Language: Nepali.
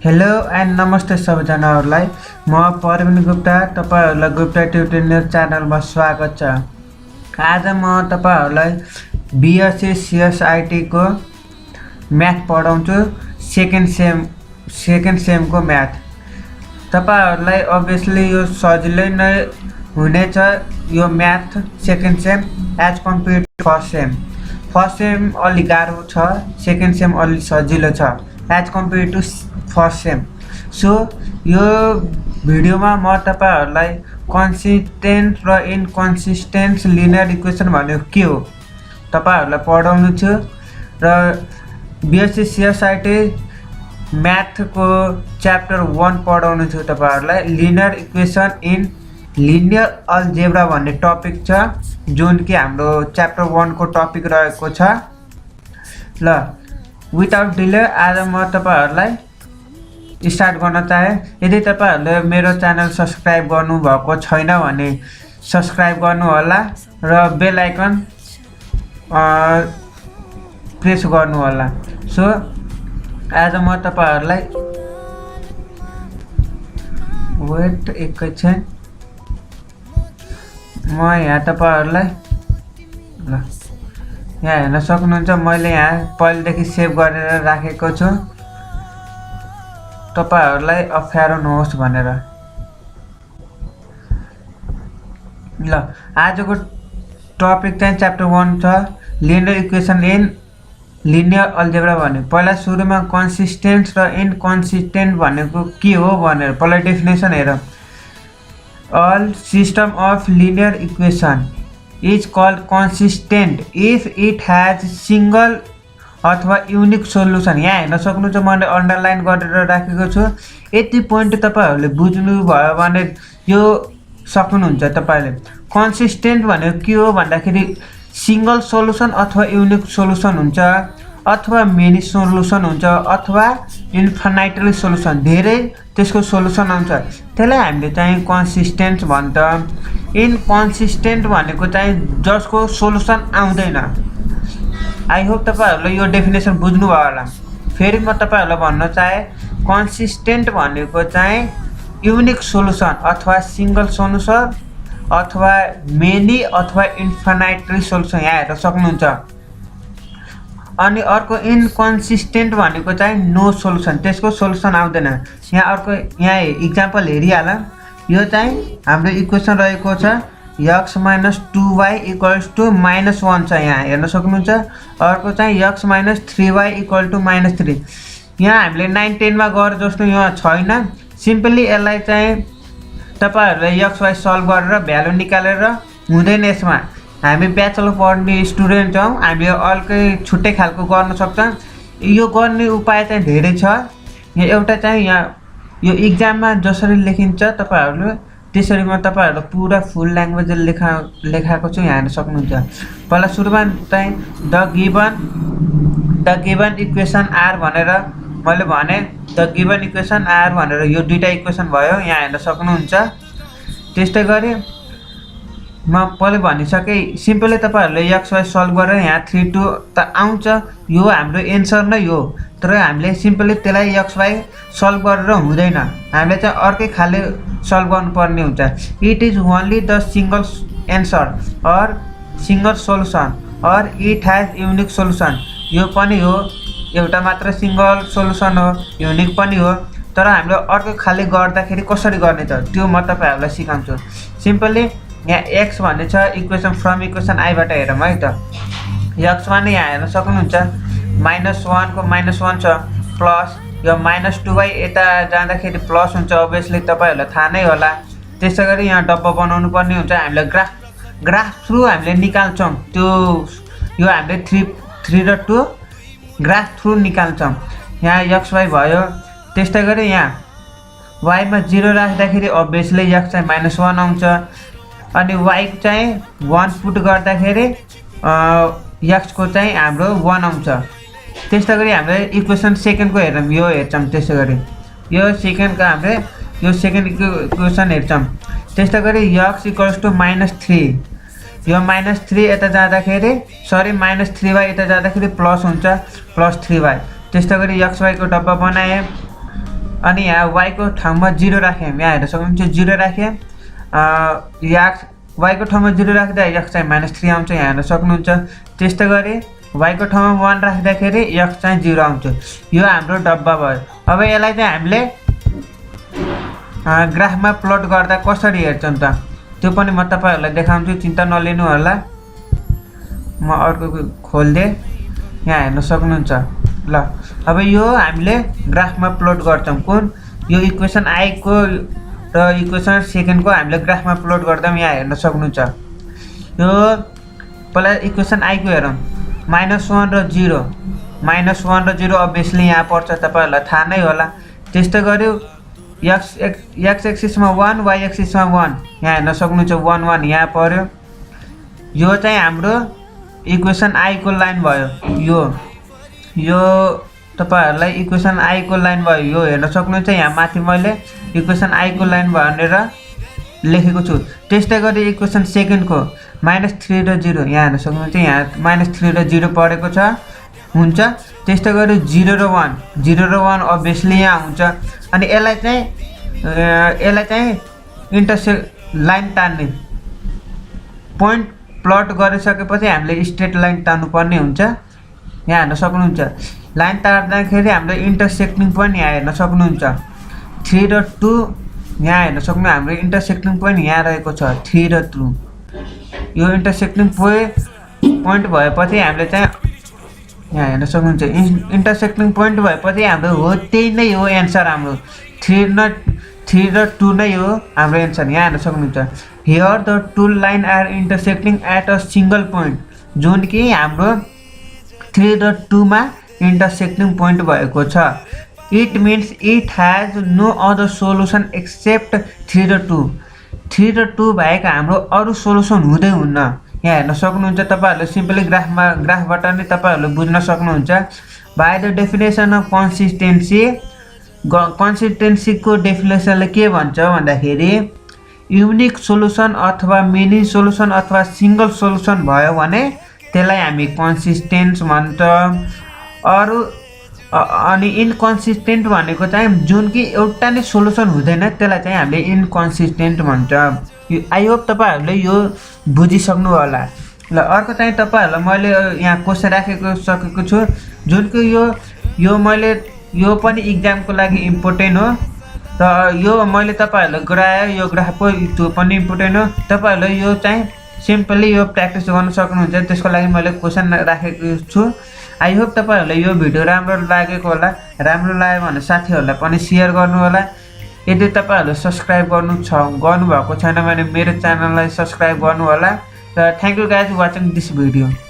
हेलो एन्ड नमस्ते सबैजनाहरूलाई म प्रविन गुप्ता तपाईहरुलाई गुप्ता ट्युटोरियल च्यानलमा स्वागत छ। आज म तपाईहरुलाई BSC.CSIT को म्याथ पढाउँछु। सेकेन्ड सेमको म्याथ तपाईहरुलाई अभियसली यो सजिलै नै हुनेछ। यो math second sem as compare to first sem. First sem अलि गाह्रो छ, सेकेन्ड सेम अलि सजिलो छ as compare to first sem. So यो भिडियोमा म तपाईहरुलाई कन्सिस्टेन्ट र इनकन्सिस्टेन्ट लिनियर इक्वेसन भनेको के हो तपाईहरुलाई पढाउनु छु र BSC.CSIT म्याथ को च्याप्टर 1 पढाउनु छु तपाईहरुलाई। Linear equation in linear algebra भन्ने टपिक छ जुन कि हाम्रो च्याप्टर 1 को टपिक रहेको छ। ल विदाउट डिले आज म तपाईहरुलाई स्टार्ट गर्न चाहे। यदि तपाईहरुले मेरो च्यानल सब्स्क्राइब गर्नु भएको छैन भने सब्स्क्राइब गर्नु होला र बेल आइकन प्रेस गर्नु होला। सो आज म तपाईहरुलाई वेट एकैछिन म यहाँ तपाईहरुलाई ल यहाँ हेर्न सक्नुहुन्छ मैले यहाँ पहिलेदेखि सेभ गरेर राखेको छु तपाईहरुलाई अप्ठ्यारो नहोस् भनेर। ल आजको टपिक चाहिँ च्याप्टर 1 छ linear equation in linear algebra भन्ने। पहिला सुरुमा कन्सिस्टेन्ट र इनकन्सिस्टेन्ट भनेको के हो भनेर पहिला डेफिनेसन हेरौँ। All system of linear equation is called consistent if it has single अथवा युनिक सोल्युसन। यहाँ हेर्न सक्नुहुन्छ मैले अन्डरलाइन गरेर राखेको छु। यति पोइन्ट तपाईहरुले बुझ्नु भयो भने यो सक्नुहुन्छ तपाईले। कन्सिस्टेन्ट भनेको के हो भन्दाखेरि सिंगल सोल्युसन अथवा युनिक सोल्युसन हुन्छ अथवा मेनी सोल्युसन हुन्छ अथवा इन्फिनाइटली सोल्युसन, धेरै त्यसको सोल्युसन आउँछ, त्यसलाई हामीले चाहिँ कन्सिस्टेन्ट भन्छ। इनकन्सिस्टेन्ट भनेको चाहिँ जसको सोल्युसन आउँदैन। आई होप तपाईहरुले यो डेफिनेसन बुझ्नु भयो होला। फेरि म तपाईहरुलाई भन्न चाहे कन्सिस्टेन्ट भनेको चाहिँ युनिक सोल्युसन अथवा सिंगल सोल्युसन अथवा मेनी अथवा इन्फिनाइटली सोल्युसन यहाँ हेर्न सक्नुहुन्छ। अनि अर्को इनकन्सिस्टेन्ट भनेको चाहिँ नो सोल्युसन, त्यसको सोल्युसन आउँदैन। यहाँ अर्को यहाँ इक्जाम्पल हेरिहाल। यो चाहिँ हाम्रो इक्वेसन रहेको छ x - 2y = -1 छ, यहाँ हेर्न सक्नुहुन्छ। अर्को चाहिँ x - 3y = -3। यहाँ हामीले 9 10 मा गरे जस्तो यहाँ छैन। सिम्पली यसलाई चाहिँ तपाईहरुले x y सल्भ गरेर भ्यालु निकालेर हुँदैन। यसमा हामी ब्याचलर पढ्ने स्टुडेन्ट हौं, हामीले अर्कै छुट्टै खालको गर्न सक्छौं। यो गर्ने उपाय चाहिँ धेरै छ। यहाँ एउटा चाहिँ यहाँ यो एक्जाममा जसरी लेखिन्छ तपाईहरुले त्यसरी म तपाईहरुलाई पुरा फुल ल्याङ्ग्वेज लेखाएको छु, यहाँ हेर्न सक्नुहुन्छ। पहिला सुरुमा चाहिँ द गिवन इक्वेसन आर भनेर मैले भने द गिवन इक्वेसन आर भनेर यो दुईटा इक्वेसन भयो, यहाँ हेर्न सक्नुहुन्छ। त्यस्तै गरी म पहिले भनिसके सिम्पली तपाईहरुले x y सल्भ गरेर यहाँ 3 2 त आउँछ, यो हाम्रो एन्सर नै हो। तर हामीले सिम्पली त्यसलाई x y सल्भ गरेर हुँदैन, हामीले चाहिँ अर्कै खाले सल्भ गर्नुपर्ने हुन्छ। It is only the single answer or single solution or it has unique solution. यो पनि हो, एउटा मात्र सिंगल सोल्युसन हो, युनिक पनि हो। तर हामीले अर्को खाले गर्दाखेरि कसरी गर्ने त त्यो म तपाईहरुलाई सिकाउँछु। सिम्पली यहाँ x भन्ने छ इक्वेसन फ्रम इक्वेसन आई बाट हेरौँ है त। x मा नै यहाँ हेर्न सक्नुहुन्छ -1 को -1 छ प्लस यो -2y यता जाँदाखेरि प्लस हुन्छ, अभियसली तपाईहरुलाई थाहा नै होला। त्यसै गरी यहाँ डब्बा बनाउनु पर्ने हुन्छ। हामीले ग्राफ थ्रु हामीले निकाल्छौं त्यो, यो हामीले 3 र 2 ग्राफ थ्रु निकाल्छौं। यहाँ x y भयो। त्यस्तै गरी यहाँ y मा 0 राख्दाखेरि अभियसली x चाहिँ -1 आउँछ अनि y चाहिँ 1 पुट गर्दाखेरि x को चाहिँ हाम्रो 1 आउँछ। त्यस्तै गरी हामीले इक्वेसन सेकेन्ड को हेरौँ, यो हेर्छौं। त्यसै गरी यो सेकेन्डको हामीले यो सेकेन्ड इक्वेसन हेर्छौं। त्यस्तै गरी x = -3, यो -3 यता जाँदाखेरि सरी -3y यता जाँदाखेरि प्लस हुन्छ, +3y। त्यस्तै गरी x y को डब्बा बनाए अनि यहाँ y को ठाउँमा 0 राख्यौँ, यहाँ हेर्न सक्नुहुन्छ 0 राख्यौँ, y को ठाउँमा 0 राख्दा x चाहिँ -3 आउँछ, यहाँ हेर्न सक्नुहुन्छ। त्यस्तै गरी y को ठाउँमा 1 राख्दाखेरि x चाहिँ 0 आउँछ। यो हाम्रो डब्बा भयो। अब यसलाई चाहिँ हामीले ग्राफमा प्लट गर्दा कसरी हेर्छौँ त त्यो पनि म तपाईहरुलाई देखाउँछु, चिन्ता नलिनु होला। म अर्को खोल्दे, यहाँ हेर्न सक्नुहुन्छ। ल अब यो हामीले ग्राफमा प्लट गर्छौँ। कुन यो इक्वेसन i को र इक्वेसन सेकेन्ड को हामीले ग्राफमा प्लट गर्दा यहाँ हेर्न सक्नुहुन्छ। यो पहिला इक्वेसन i को हेरौँ, -1 र 0, -1 र 0 अभियसली यहाँ पर्छ, तपाईहरुलाई थाहा नै होला। त्यस्तै गरी x एक्सिसमा 1, y एक्सिसमा 1, यहाँ हेर्न सक्नुहुन्छ 1 1 यहाँ पर्यो। यो चाहिँ हाम्रो इक्वेसन i को लाइन भयो। यो तपाईहरुलाई इक्वेसन i को लाइन भयो, यो हेर्न सक्नुहुन्छ। यहाँ माथि मैले इक्वेसन i को लाइन भनेर लेखेको छु। त्यस्तै गरी इक्वेसन सेकेन्ड को -3 र 0, यहाँ हेर्न सक्नुहुन्छ। यहाँ -3 र 0 परेको छ, हुन्छ। त्यस्तै गरी 0 र 1 अभियसली यहाँ हुन्छ। अनि यसलाई चाहिँ इन्टरसेक्ट लाइन तान्ने, पोइन्ट प्लट गरिसकेपछि हामीले स्ट्रेट लाइन तान्नु पर्ने हुन्छ। यहाँ हेर्न सक्नुहुन्छ। लाइन तान्दाखेरि हामीले इन्टरसेक्टिङ पोइन्ट यहाँ हेर्न सक्नुहुन्छ। 3 र 2 यहाँ हेर्न सक्नु, हाम्रो इन्टरसेक्टिङ पोइन्ट यहाँ रहेको छ 3 र 2। यो इन्टरसेक्टिङ पोइन्ट भएपछि हामीले चाहिँ यहाँ हेर्न सक्नुहुन्छ। इन्टरसेक्टिङ पोइन्ट भएपछि हाम्रो हो, त्यही नै हो एन्सर हाम्रो। 3 र 2 नै हो हाम्रो एन्सर। यहाँ हेर्न सक्नुहुन्छ। Here the two line are intersecting at a single point, जुन कि हाम्रो 3 र 2 मा इन्टरसेक्टिङ पोइन्ट भएको छ। It means it has no other solution except 3 र 2। 3 र 2 बाहेक हाम्रो अरू सोलुसन हुँदै हुन्न। यहाँ हेर्न सक्नुहुन्छ। तपाईहरुले सिम्पली ग्राफबाट नै तपाईहरुले बुझ्न सक्नुहुन्छ। By the definition of consistency को डेफिनेसनले के भन्छ भन्दाखेरि युनिक सोलुसन अथवा मिनी सोलुसन अथवा सिंगल सोलुसन भयो भने त्यसलाई हामी कन्सिस्टेन्ट भन्छ। अनि इनकन्सिस्टेन्ट भनेको चाहिँ जुन कि एउटा नै सोलुसन हुँदैन, त्यसलाई चाहिँ हामीले इनकन्सिस्टेन्ट भन्छ। आई होप तपाईहरुले यो बुझिसक्नु होला। ल अर्को चाहिँ तपाईहरुलाई मैले यहाँ क्वेशन राखेको छु, जुन कि यो मैले यो पनि एक्जामको लागि इम्पोर्टेन्ट हो। र यो मैले तपाईहरुलाई गराए यो ग्राफको त्यो पनि इम्पोर्टेन्ट हो। तपाईहरुले यो चाहिँ सिम्पली यो प्र्याक्टिस गर्न सक्नुहुन्छ। त्यसको लागि मैले क्वेशन राखेको छु। आई होप तपाईहरुलाई यो भिडियो राम्रो लागेको होला। राम्रो लाग्यो भने साथीहरुलाई पनि शेयर गर्नु होला। यदि तपाईहरुले सब्स्क्राइब गर्नुभएको छैन भने मेरो च्यानललाई सब्स्क्राइब गर्नु होला। र thank you guys watching this video.